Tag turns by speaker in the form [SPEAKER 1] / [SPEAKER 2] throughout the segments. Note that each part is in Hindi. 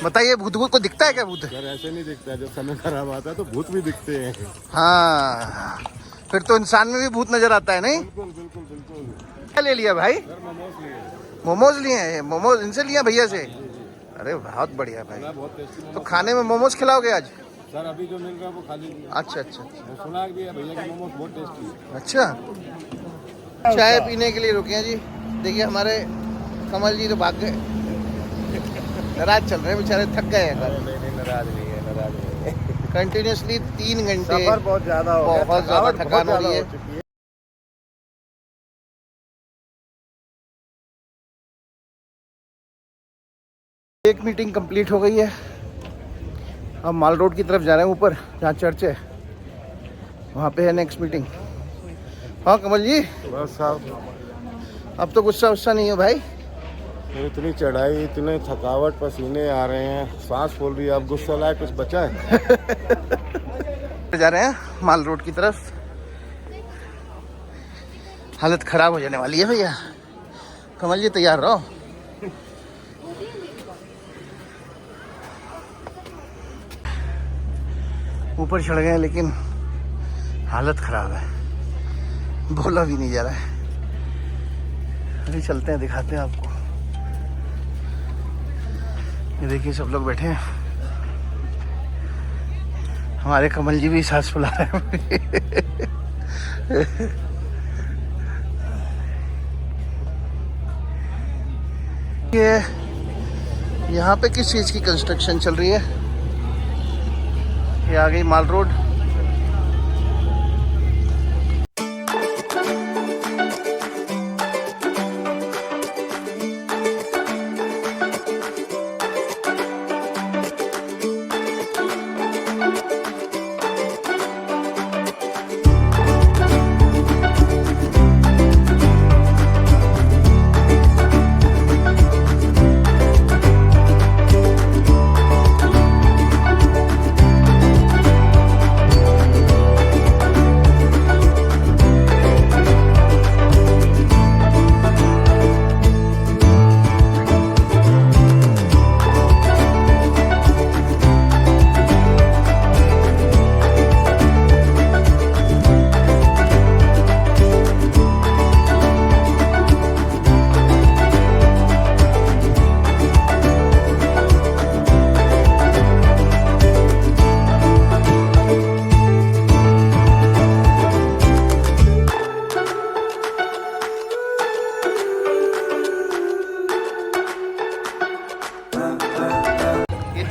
[SPEAKER 1] बताइए, भूत भूत को दिखता है क्या? भूत
[SPEAKER 2] यार ऐसे नहीं दिखता है, जब समय खराब आता है तो भूत भी दिखते हैं।
[SPEAKER 1] हाँ, फिर तो इंसान में भी भूत नजर आता है, नहीं?
[SPEAKER 2] बिल्कुल बिल्कुल बिल्कुल।
[SPEAKER 1] क्या ले लिया भाई?
[SPEAKER 2] सर मोमोज लिए।
[SPEAKER 1] मोमोज लिए हैं? मोमोज इनसे लिया भैया से? अरे बहुत बढ़िया भाई।
[SPEAKER 2] बहुत टेस्टी।
[SPEAKER 1] तो खाने में मोमोज खिलाओगे आज?
[SPEAKER 2] सर अभी जो मिल रहा है वो खा लीजिए।
[SPEAKER 1] अच्छा अच्छा अच्छा।
[SPEAKER 2] मैं सुना भी है भैया के मोमोज बहुत टेस्टी है।
[SPEAKER 1] अच्छा, चाय पीने के लिए रुके हैं जी। देखिए हमारे कमल जी तो भाग गए, नाराज चल रहे हैं बेचारे, थक गए हैं।
[SPEAKER 2] नहीं नाराज नहीं है, नाराज नहीं है।
[SPEAKER 1] कंटिन्यूसली 3 घंटे
[SPEAKER 2] सफर बहुत ज्यादा हो गया,
[SPEAKER 1] बहुत ज्यादा थकान हो रही है।
[SPEAKER 2] चुकी है।
[SPEAKER 1] एक मीटिंग कंप्लीट हो गई है, अब माल रोड की तरफ जा रहे हैं, ऊपर जहाँ चर्च है वहाँ पे है नेक्स्ट मीटिंग। हाँ कमल जी,
[SPEAKER 2] बस साहब
[SPEAKER 1] अब तो गुस्सा वुस्सा नहीं हो भाई?
[SPEAKER 2] इतनी चढ़ाई, इतने थकावट, पसीने आ रहे हैं, सांस फूल रही है, अब गुस्सा लाए कुछ बचा है?
[SPEAKER 1] जा रहे हैं माल रोड की तरफ, हालत खराब हो जाने वाली है भैया। कमल जी तैयार रहो। ऊपर चढ़ गए लेकिन हालत खराब है, बोला भी नहीं जा रहा है। अभी चलते हैं, दिखाते हैं आपको। ये देखिए सब लोग बैठे हैं, हमारे कमल जी भी सांस फुला रहे हैं। ये यहाँ पे किस चीज़ की कंस्ट्रक्शन चल रही है? ये आ गई माल रोड।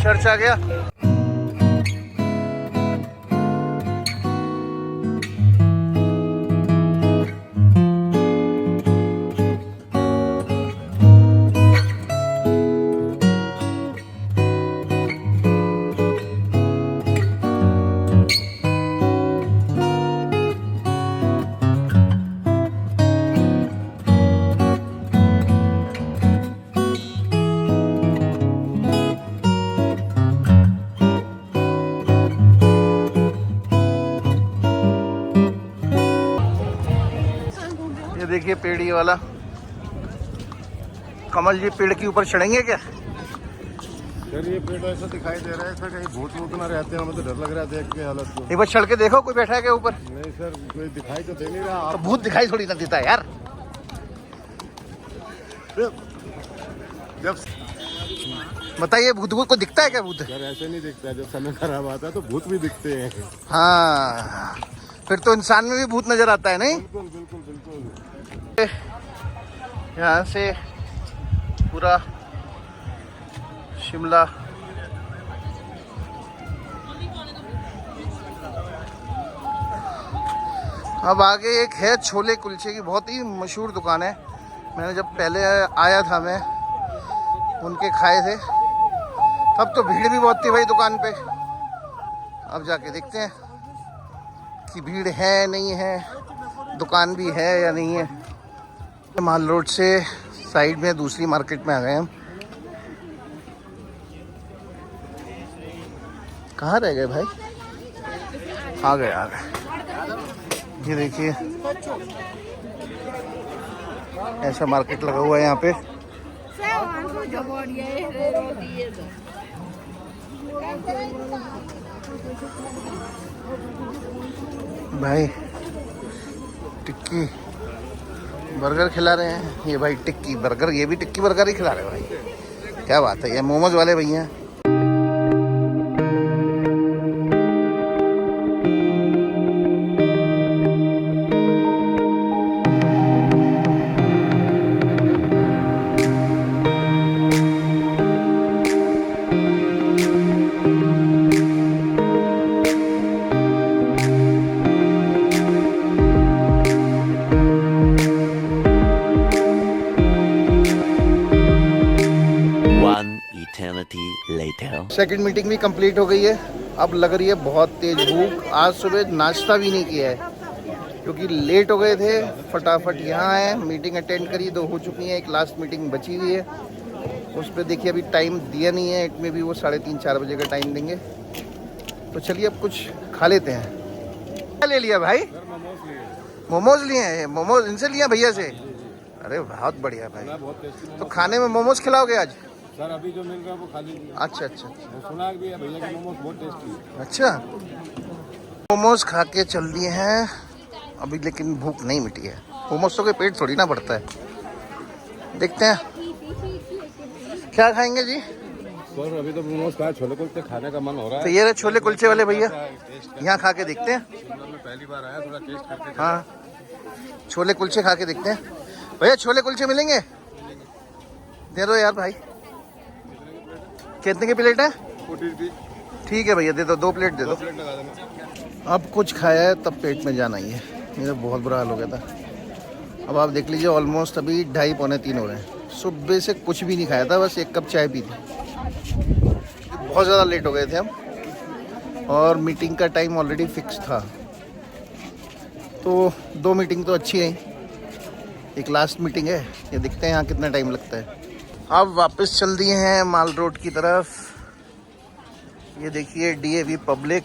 [SPEAKER 1] चर्च आ गया। देखिए पेड़ ये वाला। कमल जी पेड़ के ऊपर चढ़ेंगे क्या?
[SPEAKER 2] सर ये पेड़ ऐसा दिखाई दे रहा है, सर कहीं भूत वूत ना रहते हैं, हमें तो डर लग रहा है देख के हालत को।
[SPEAKER 1] एक बार चढ़ के देखो, कोई बैठा है क्या ऊपर?
[SPEAKER 2] नहीं सर, कोई दिखाई तो दे नहीं रहा।
[SPEAKER 1] तो भूत दिखाई थोड़ी ना देता है यार।
[SPEAKER 2] जब
[SPEAKER 1] बताइए, भूत भूत को दिखता है क्या? भूत
[SPEAKER 2] यार ऐसे नहीं दिखता है, जब समय खराब आता है तो भूत भी दिखते हैं।
[SPEAKER 1] हाँ, फिर तो इंसान में भी भूत नजर आता है, नहीं?
[SPEAKER 2] बिल्कुल बिल्कुल बिल्कुल।
[SPEAKER 1] यहाँ से पूरा शिमला अब आगे एक है छोले कुलचे की, बहुत ही मशहूर दुकान है। मैंने जब पहले आया था मैं उनके खाए थे, तब तो भीड़ भी बहुत थी भाई दुकान पे। अब जाके देखते हैं कि भीड़ है नहीं है, दुकान भी है या नहीं है। माल रोड से साइड में दूसरी मार्केट में आ गए हम। कहाँ रह गए भाई? आ गए आ गए। ये देखिए ऐसा मार्केट लगा हुआ है यहाँ पे। भाई टिक्की बर्गर खिला रहे हैं ये भाई, टिक्की बर्गर, ये भी टिक्की बर्गर ही खिला रहे हैं भाई, क्या बात है। ये मोमोज वाले भैया हैं। सेकंड मीटिंग भी कंप्लीट हो गई है। अब लग रही है बहुत तेज भूख। आज सुबह नाश्ता भी नहीं किया है क्योंकि लेट हो गए थे। फटाफट यहाँ आए, मीटिंग अटेंड करी, 2 हो चुकी हैं, एक लास्ट मीटिंग बची हुई है। उस पर देखिए अभी टाइम दिया नहीं है, इट में भी वो 3:30-4 बजे का टाइम देंगे। तो चलिए अब कुछ खा लेते हैं। क्या ले लिया भाई? मोमोज लिए हैं। मोमोज इनसे लिया भैया से? अरे बहुत बढ़िया भाई। तो खाने में मोमोज खिलाओगे आज?
[SPEAKER 2] सर अभी जो मिल रहा है वो खा लीजिए।
[SPEAKER 1] अच्छा अच्छा अच्छा।
[SPEAKER 2] सुना भी है भैया के मोमोज बहुत टेस्टी है।
[SPEAKER 1] अच्छा, मोमोज खा के चल दिए हैं अभी, लेकिन भूख नहीं मिटी है। मोमोज तो के पेट थोड़ी ना भरता है। देखते हैं क्या खाएंगे जी।
[SPEAKER 2] सर अभी तो मोमोज खाए, छोले कुलचे खाने का मन हो रहा है।
[SPEAKER 1] तो ये रहे छोले कुलचे वाले भैया, यहाँ खा के देखते हैं।
[SPEAKER 2] पहली बार आया, थोड़ा टेस्ट करके।
[SPEAKER 1] हाँ, छोले कुलचे खा के देखते हैं। भैया छोले कुलचे मिलेंगे? दे दो यार भाई। कितने की प्लेट है?
[SPEAKER 2] 40 रुपये।
[SPEAKER 1] ठीक है भैया, दे दो, 2 प्लेट दे दो।
[SPEAKER 2] प्लेट लगा देना।
[SPEAKER 1] अब कुछ खाया है तब पेट में जाना ही है। मेरा बहुत बुरा हाल हो गया था। अब आप देख लीजिए ऑलमोस्ट अभी 2:30-3 हो रहे हैं। सुबह से कुछ भी नहीं खाया था, बस 1 कप चाय पी थी। बहुत ज़्यादा लेट हो गए थे हम, और मीटिंग का टाइम ऑलरेडी फिक्स था। तो 2 मीटिंग तो अच्छी है, एक लास्ट मीटिंग है। ये देखते हैं यहाँ कितना टाइम लगता है। अब वापस चल दिए हैं माल रोड की तरफ। ये देखिए DAV पब्लिक।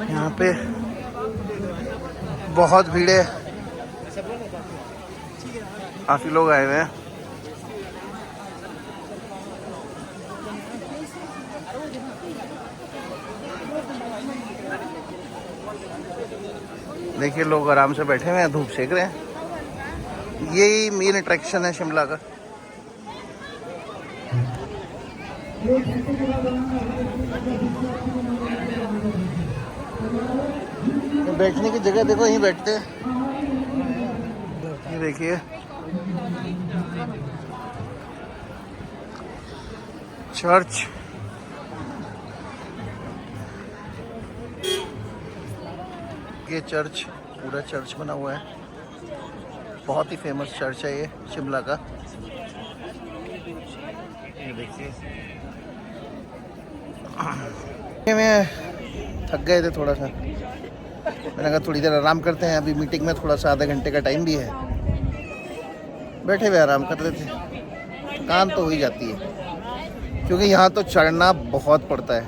[SPEAKER 1] यहाँ पे बहुत भीड़ है, काफी लोग आए हुए हैं। देखिए लोग आराम से बैठे हुए हैं, धूप सेक रहे हैं। यही मेन अट्रैक्शन है शिमला का। बैठने की जगह देखो, यहीं बैठते हैं। ये देखिए चर्च, ये चर्च, पूरा चर्च बना हुआ है। बहुत ही फेमस चर्च है ये शिमला का। ये देखिए मैं थक गए थे थोड़ा सा, मैंने कहा थोड़ी देर आराम करते हैं। अभी मीटिंग में थोड़ा सा आधे घंटे का टाइम भी है, बैठे हुए आराम कर रहे थे। थकान तो हो ही जाती है क्योंकि यहाँ तो चढ़ना बहुत पड़ता है,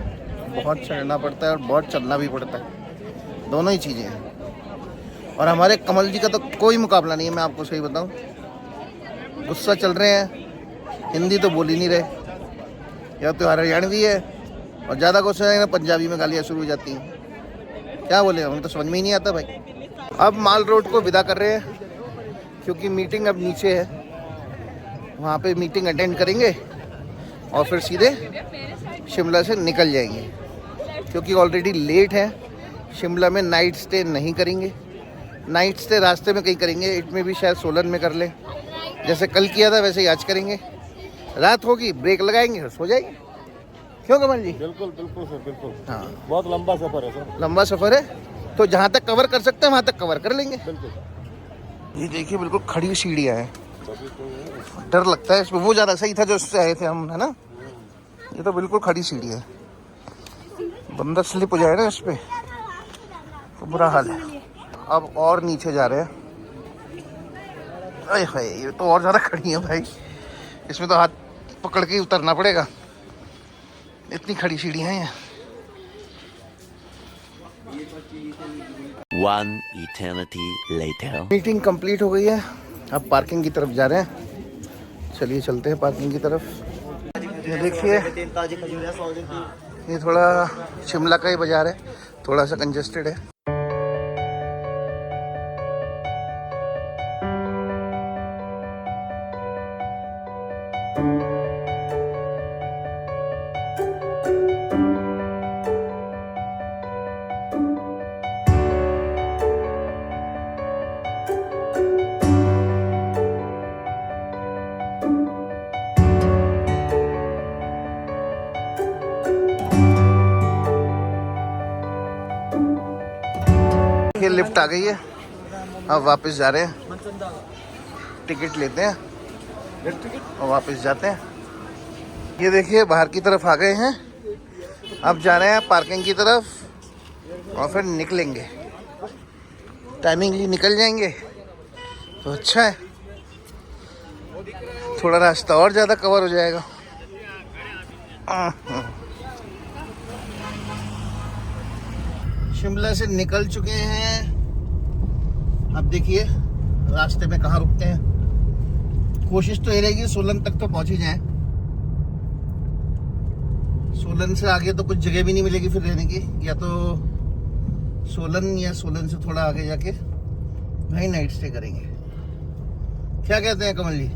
[SPEAKER 1] बहुत चढ़ना पड़ता है और बहुत चलना भी पड़ता है, दोनों ही चीज़ें हैं। और हमारे कमल जी का तो कोई मुकाबला नहीं है, मैं आपको सही बताऊँ। गुस्सा चल रहे हैं, हिंदी तो बोल ही नहीं रहे, या तो हरियाणवी है, और ज़्यादा गुस्सा है ना पंजाबी में गालियाँ शुरू हो जाती हैं। क्या बोले, हमें तो समझ में ही नहीं आता भाई। अब माल रोड को विदा कर रहे हैं क्योंकि मीटिंग अब नीचे है, वहाँ पे मीटिंग अटेंड करेंगे और फिर सीधे शिमला से निकल जाएंगे क्योंकि ऑलरेडी लेट है। शिमला में नाइट स्टे नहीं करेंगे, नाइट स्टे रास्ते में कहीं करेंगे। इट में भी शायद सोलन में कर लें, जैसे कल किया था वैसे ही आज करेंगे। रात होगी, ब्रेक लगाएंगे और सो जाएंगे। क्यों कमल जी?
[SPEAKER 2] बिल्कुल बिल्कुल सर, बिल्कुल।
[SPEAKER 1] हाँ,
[SPEAKER 2] बहुत लंबा सफर है सर।
[SPEAKER 1] लंबा सफ़र है। तो जहाँ तक कवर कर सकते हैं वहाँ तक कवर कर लेंगे।
[SPEAKER 2] बिल्कुल।
[SPEAKER 1] ये देखिए बिल्कुल खड़ी सीढ़ियाँ हैं,
[SPEAKER 2] तभी तो है।
[SPEAKER 1] डर लगता है इसमें। वो ज़्यादा सही था जो उससे आए थे हम, है ना। ये तो बिल्कुल खड़ी सीढ़ी है, बंदा स्लिप हो जाए ना इस पे तो बुरा हाल है। अब और नीचे जा रहे हैं। अरे भाई ये तो और ज़्यादा खड़ी है भाई, इसमें तो हाथ पकड़ के ही उतरना पड़ेगा, इतनी खड़ी सीढ़ियाँ हैं।
[SPEAKER 3] One eternity later.
[SPEAKER 1] Meeting complete हो गई है, अब पार्किंग की तरफ जा रहे हैं। चलिए चलते हैं पार्किंग की तरफ। ये देखिए ये थोड़ा शिमला का ही बाजार है, थोड़ा सा कंजेस्टेड है। ये लिफ्ट आ गई है, अब वापस जा रहे हैं, टिकट लेते हैं और वापस जाते हैं। ये देखिए बाहर की तरफ आ गए हैं, अब जा रहे हैं पार्किंग की तरफ और फिर निकलेंगे। टाइमिंगली निकल जाएंगे तो अच्छा है, थोड़ा रास्ता और ज़्यादा कवर हो जाएगा। शिमला से निकल चुके हैं, अब देखिए रास्ते में कहाँ रुकते हैं। कोशिश तो ये रहेगी सोलन तक तो पहुंच ही जाए, सोलन से आगे तो कुछ जगह भी नहीं मिलेगी फिर रहने की, या तो सोलन या सोलन से थोड़ा आगे जाके वहीं नाइट स्टे करेंगे। क्या कहते हैं कमल जी?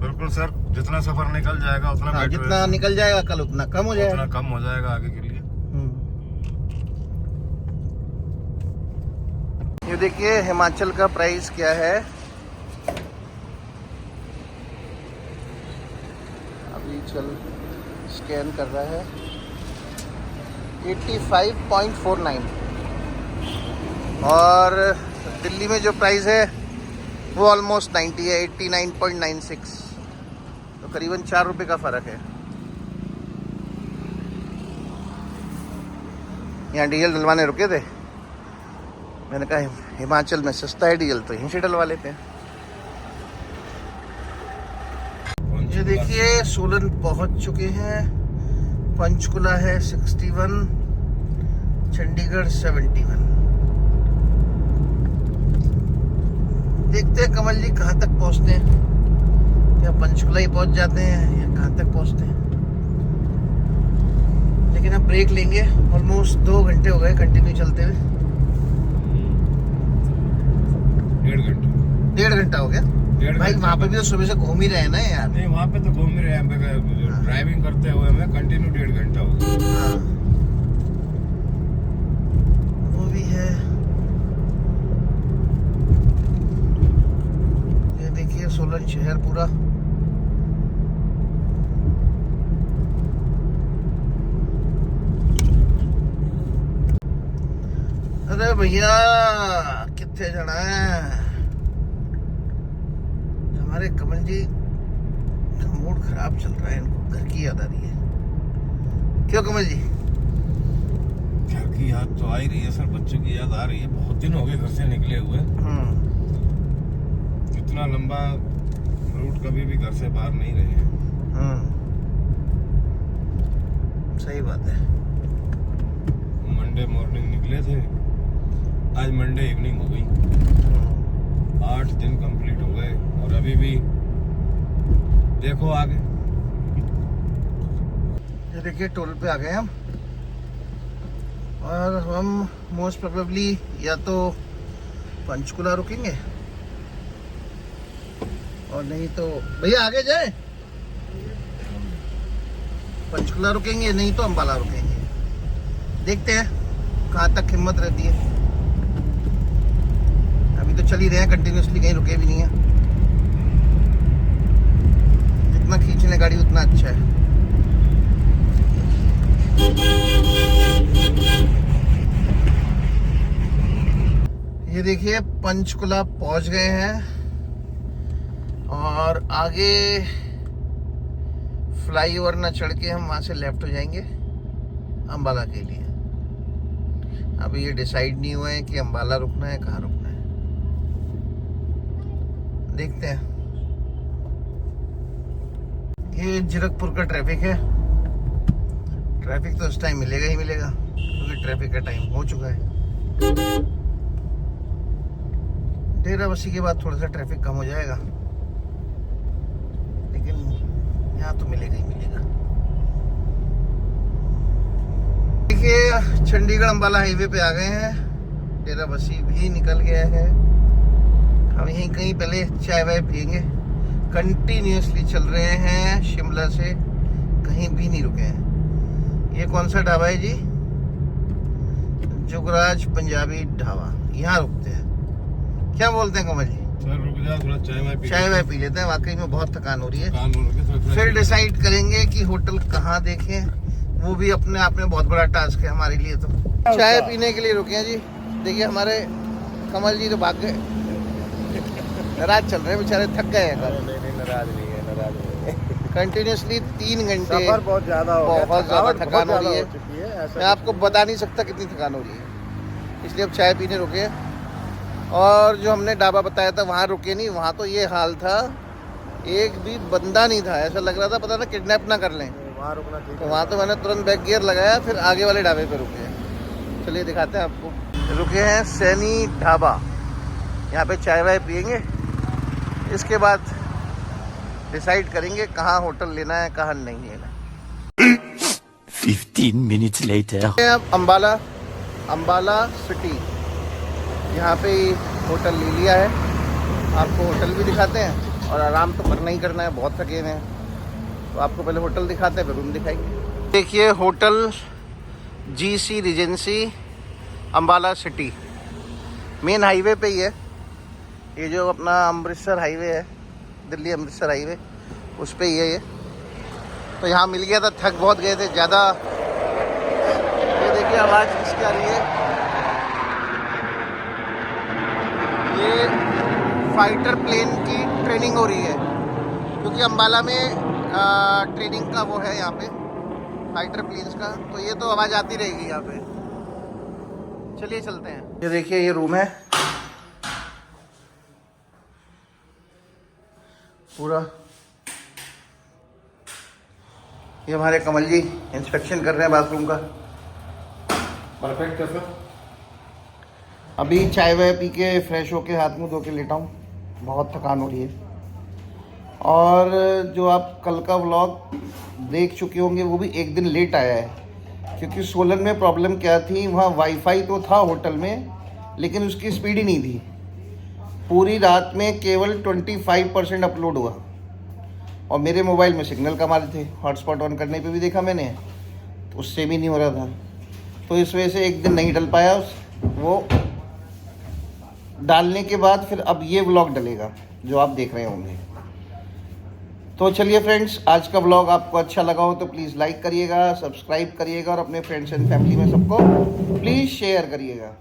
[SPEAKER 2] बिल्कुल सर, जितना सफर निकल जाएगा उतना
[SPEAKER 1] हाँ, जितना निकल जाएगा कल उतना कम हो जाएगा,
[SPEAKER 2] उतना कम हो जाएगा आगे के लिए।
[SPEAKER 1] ये देखिए हिमाचल का प्राइस क्या है। अभी चल स्कैन कर रहा है, 85.49 और दिल्ली में जो प्राइस है वो ऑलमोस्ट 90 है, 89.96, तो करीबन 4 रुपये का फ़र्क है। यहाँ डीजल डलवाने रुके थे, मैंने कहा हिमाचल में सस्ता है डीजल तो यहीं से डलवा लेते हैं। ये देखिए सोलन पहुंच चुके हैं, पंचकुला है 61, चंडीगढ़ 71। देखते हैं कमल जी कहाँ तक पहुंचते हैं, क्या पंचकुला ही पहुंच जाते हैं या कहाँ तक पहुंचते हैं। लेकिन अब ब्रेक लेंगे, ऑलमोस्ट 2 घंटे हो गए कंटिन्यू चलते हुए। 1.5 घंटा हो गया भाई। वहाँ पे भी तो सुबह से घूम ही रहे हैं ना यार।
[SPEAKER 2] नहीं, वहाँ पे तो घूम ही रहे हैं, ड्राइविंग करते हुए हमें कंटिन्यू 1.5 घंटा हो गया।
[SPEAKER 1] हाँ वो भी है। ये देखिए सोलन शहर पूरा। अरे भैया कितने जाना है? हमारे कमल जी का मूड खराब चल रहा है, इनको घर की याद आ रही है। क्यों कमल जी?
[SPEAKER 2] घर की याद तो आ ही रही है सर, बच्चों की याद आ रही है। बहुत दिन हो गए घर से निकले हुए, इतना लंबा रूट कभी भी घर से बाहर नहीं रहे हैं।
[SPEAKER 1] सही बात है।
[SPEAKER 2] मंडे मॉर्निंग निकले थे, आज मंडे इवनिंग हो गई। 8 दिन कंप्लीट हो गए और अभी भी देखो आगे।
[SPEAKER 1] ये देखिए टोल पे आ गए हम, और हम मोस्ट प्रोबेबली या तो पंचकुला रुकेंगे और नहीं तो भैया आगे जाए, पंचकुला रुकेंगे नहीं तो अम्बाला रुकेंगे। देखते हैं कहाँ तक हिम्मत रहती है। अभी तो चल ही रहे हैं कंटिन्यूसली, कहीं रुके भी नहीं है। जितना खींचने गाड़ी उतना अच्छा है। ये देखिए पंचकुला पहुंच गए हैं और आगे फ्लाईओवर ना चढ़ के हम वहां से लेफ्ट हो जाएंगे अंबाला के लिए। अभी ये डिसाइड नहीं हुआ है कि अंबाला रुकना है कहाँ रुकना है, देखते हैं। ये जीरकपुर का ट्रैफिक है। ट्रैफिक तो उस टाइम मिलेगा ही मिलेगा क्योंकि ट्रैफिक का टाइम हो चुका है। डेराबस्सी के बाद थोड़ा सा ट्रैफिक कम हो जाएगा, लेकिन यहाँ तो मिलेगा ही मिलेगा। देखिए चंडीगढ़ अंबाला हाईवे पे आ गए हैं। डेराबस्सी भी निकल गया है। हम यहीं कहीं पहले चाय वाय पियेंगे। कंटिन्यूसली चल रहे हैं शिमला से, कहीं भी नहीं रुके हैं। ये कौन सा ढाबा है जी? जुगराज पंजाबी ढाबा। यहाँ रुकते हैं। क्या बोलते हैं कमल जी?
[SPEAKER 2] सर रुक जा, थोड़ा
[SPEAKER 1] चाय वाय पी लेते हैं। वाकई में बहुत थकान हो रही है।
[SPEAKER 2] थकान हो रही है,
[SPEAKER 1] फिर डिसाइड करेंगे कि होटल कहाँ देखें। वो भी अपने आप में बहुत बड़ा टास्क है हमारे लिए। तो चाय पीने के लिए रुके हैं जी। देखिए हमारे कमल जी तो भाग गए, नाराज चल रहे हैं बेचारे, थक गए हैं।
[SPEAKER 2] नाराज नहीं है।
[SPEAKER 1] कंटिन्यूसली 3 घंटे
[SPEAKER 2] सफर बहुत ज्यादा हो गया,
[SPEAKER 1] बहुत ज्यादा थकान हो रही है।
[SPEAKER 2] है।
[SPEAKER 1] मैं आपको बता नहीं सकता कितनी थकान हो रही है, इसलिए अब चाय पीने रुके हैं। और जो हमने ढाबा बताया था वहाँ रुके नहीं। वहाँ तो ये हाल था, एक भी बंदा नहीं था। ऐसा लग रहा था पता ना किडनैप ना कर लें।
[SPEAKER 2] वहाँ रुकना ठीक
[SPEAKER 1] तो वहाँ तो मैंने तुरंत बैक गियर लगाया, फिर आगे वाले ढाबे पे रुके हैं। चलिए दिखाते हैं आपको। रुके हैं सैनी ढाबा। यहाँ पे चाय वाय पियेंगे, इसके बाद डिसाइड करेंगे कहाँ होटल लेना है कहाँ नहीं लेना।
[SPEAKER 3] 15 minutes later.
[SPEAKER 1] अब अंबाला सिटी, यहाँ पे होटल ले लिया है। आपको होटल भी दिखाते हैं और आराम तो करना ही करना है, बहुत थके हुए हैं। तो आपको पहले होटल दिखाते हैं फिर रूम दिखाएंगे। देखिए hotel GC Regency Ambala city, main highway पे ही है। ये जो अपना अमृतसर हाईवे है, दिल्ली अमृतसर हाईवे, उस पे ही है ये। तो यहाँ मिल गया था, थक बहुत गए थे ज़्यादा। ये देखिए आवाज़ किसकी आ रही है? ये फाइटर प्लेन की ट्रेनिंग हो रही है, क्योंकि अंबाला में ट्रेनिंग का वो है यहाँ पे, फाइटर प्लेन्स का। तो ये तो आवाज़ आती रहेगी यहाँ पे। चलिए चलते हैं। ये देखिए ये रूम है पूरा। ये हमारे कमल जी इंस्पेक्शन कर रहे हैं बाथरूम का।
[SPEAKER 2] परफेक्ट है सर।
[SPEAKER 1] अभी चाय वाय पी के फ्रेश होके हाथ मुंह धो के लेटा हूँ, बहुत थकान हो रही है। और जो आप कल का व्लॉग देख चुके होंगे वो भी एक दिन लेट आया है, क्योंकि सोलन में प्रॉब्लम क्या थी, वहाँ वाईफाई तो था होटल में, लेकिन उसकी स्पीड ही नहीं थी। पूरी रात में केवल 25% अपलोड हुआ और मेरे मोबाइल में सिग्नल कम आ रहे थे। हॉटस्पॉट ऑन करने पे भी देखा मैंने, तो उससे भी नहीं हो रहा था। तो इस वजह से एक दिन नहीं डल पाया। वो डालने के बाद फिर अब ये व्लॉग डलेगा जो आप देख रहे होंगे। तो चलिए फ्रेंड्स, आज का व्लॉग आपको अच्छा लगा हो तो प्लीज़ लाइक करिएगा, सब्सक्राइब करिएगा और अपने फ्रेंड्स एंड फैमिली में सबको प्लीज़ शेयर करिएगा।